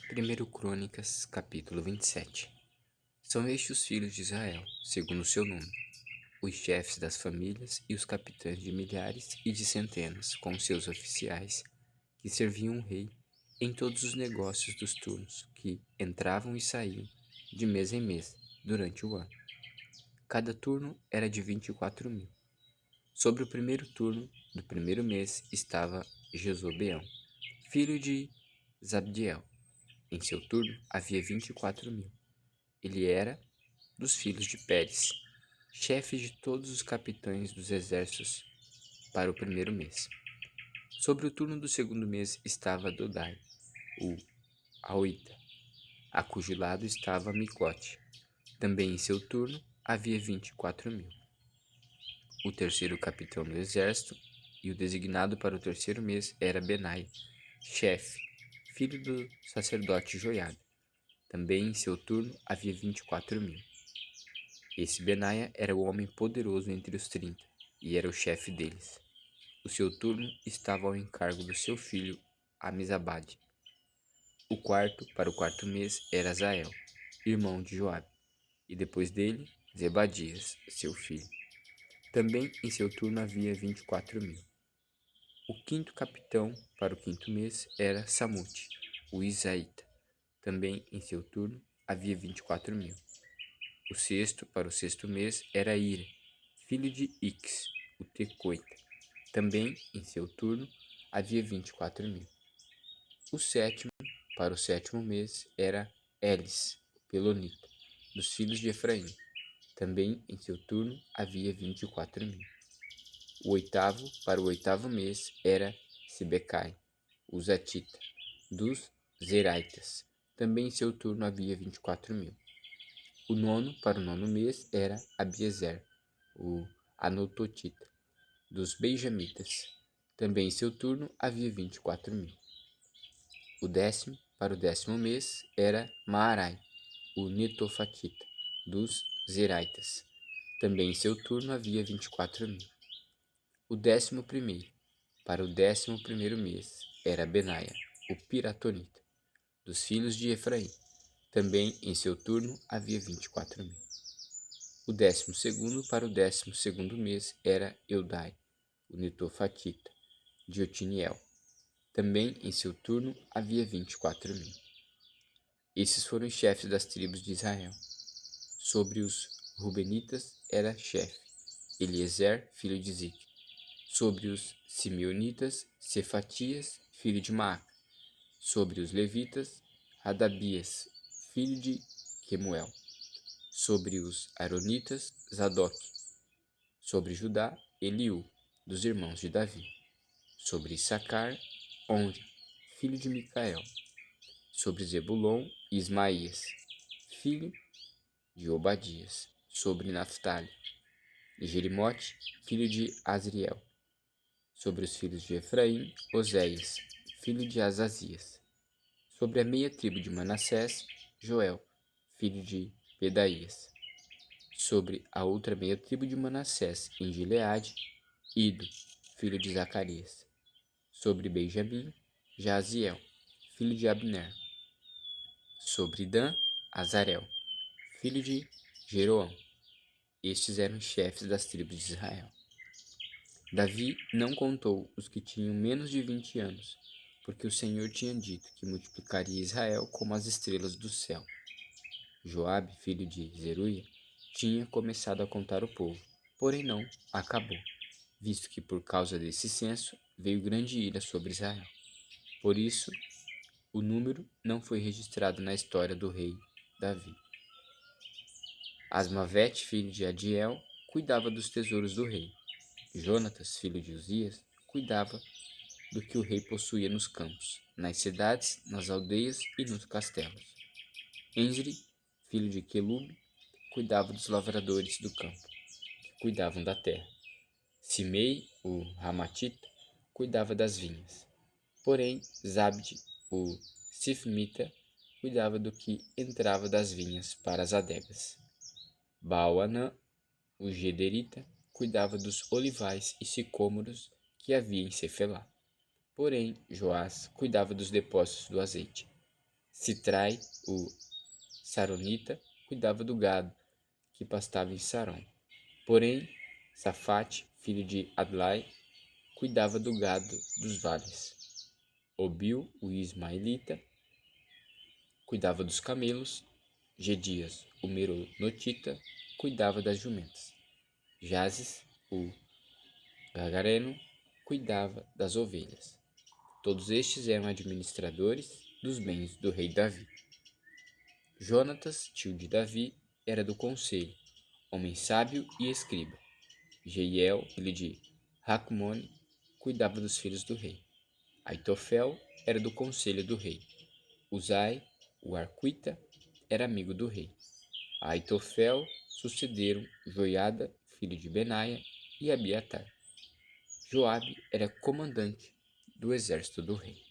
1 Crônicas, capítulo 27. São estes os filhos de Israel, segundo o seu número, os chefes das famílias e os capitães de milhares e de centenas, com os seus oficiais, que serviam o rei em todos os negócios dos turnos, que entravam e saíam de mês em mês, durante o ano. Cada turno era de 24.000. Sobre o primeiro turno do primeiro mês estava Jezobeão, filho de Zabdiel. Em seu turno havia 24.000. Ele era dos filhos de Pérez, chefe de todos os capitães dos exércitos para o primeiro mês. Sobre o turno do segundo mês estava Dodai, o Aoita, a cujo lado estava Micote. Também em seu turno havia 24.000. O terceiro capitão do exército e o designado para o terceiro mês era Benai, chefe, filho do sacerdote Joiada. Também em seu turno havia 24.000. Esse Benaia era o homem poderoso entre os 30, e era o chefe deles. O seu turno estava ao encargo do seu filho Amizabade. O quarto, para o quarto mês, era Azael, irmão de Joabe, e depois dele, Zebadias, seu filho. Também em seu turno havia 24.000. O quinto capitão, para o quinto mês, era Samute, o Isaíta. Também em seu turno havia 24.000. O sexto, para o sexto mês, era Ira, filho de Ix, o Tecoita. Também em seu turno havia 24.000. O sétimo, para o sétimo mês, era Elis, o Pelonita, dos filhos de Efraim. Também em seu turno havia 24.000. O oitavo, para o oitavo mês, era Sibecai, o Zatita, dos Zeraitas. Também em seu turno havia 24.000. O nono, para o nono mês, era Abiezer, o Anototita, dos Benjamitas. Também em seu turno havia 24.000. O décimo, para o décimo mês, era Maarai, o Netofatita, dos Zeraitas. Também em seu turno havia 24.000. O décimo primeiro, para o décimo primeiro mês, era Benaia, o Piratonita, dos filhos de Efraim. Também em seu turno havia 24.000. O 12º, para o 12º mês, era Eudai, o Netofatita, de Otiniel. Também em seu turno havia 24.000. Esses foram os chefes das tribos de Israel. Sobre os Rubenitas era chefe Eliezer, filho de Zic. Sobre os Simeonitas, Cefatias, filho de Maaca. Sobre os levitas, Radabias, filho de Quemuel. Sobre os Aronitas, Zadok. Sobre Judá, Eliú, dos irmãos de Davi. Sobre Issacar, Onri, filho de Micael. Sobre Zebulon, Ismaías, filho de Obadias. Sobre Naphtali, Jerimote, filho de Azriel. Sobre os filhos de Efraim, Oséias, filho de Azazias. Sobre a meia tribo de Manassés, Joel, filho de Pedaías. Sobre a outra meia tribo de Manassés, em Gileade, Ido, filho de Zacarias. Sobre Benjamim, Jaziel, filho de Abner. Sobre Dan, Azarel, filho de Jeroão. Estes eram chefes das tribos de Israel. Davi não contou os que tinham menos de 20 anos, porque o Senhor tinha dito que multiplicaria Israel como as estrelas do céu. Joabe, filho de Zeruia, tinha começado a contar o povo, porém não acabou, visto que por causa desse censo veio grande ira sobre Israel. Por isso, o número não foi registrado na história do rei Davi. Asmavete, filho de Adiel, cuidava dos tesouros do rei. Jonatas, filho de Uzias, cuidava do que o rei possuía nos campos, nas cidades, nas aldeias e nos castelos. Enzri, filho de Quelube, cuidava dos lavradores do campo, que cuidavam da terra. Simei, o Ramatita, cuidava das vinhas. Porém, Zabde, o Sifmita, cuidava do que entrava das vinhas para as adegas. Baal-Anã, o Gederita, cuidava dos olivais e sicômoros que havia em Cefelá. Porém, Joás cuidava dos depósitos do azeite. Sitrai, o saronita, cuidava do gado que pastava em Sarón. Porém, Safate, filho de Adlai, cuidava do gado dos vales. Obil, o ismaelita, cuidava dos camelos. Gedias, o meronotita, cuidava das jumentas. Jazes, o gagareno, cuidava das ovelhas. Todos estes eram administradores dos bens do rei Davi. Jonatas, tio de Davi, era do conselho, homem sábio e escriba. Jeiel, filho de Racmone, cuidava dos filhos do rei. Aitofel era do conselho do rei. Uzai, o arquita, era amigo do rei. A Aitofel sucederam Joiada, filho de Benaia, e Abiatar. Joabe era comandante do exército do rei.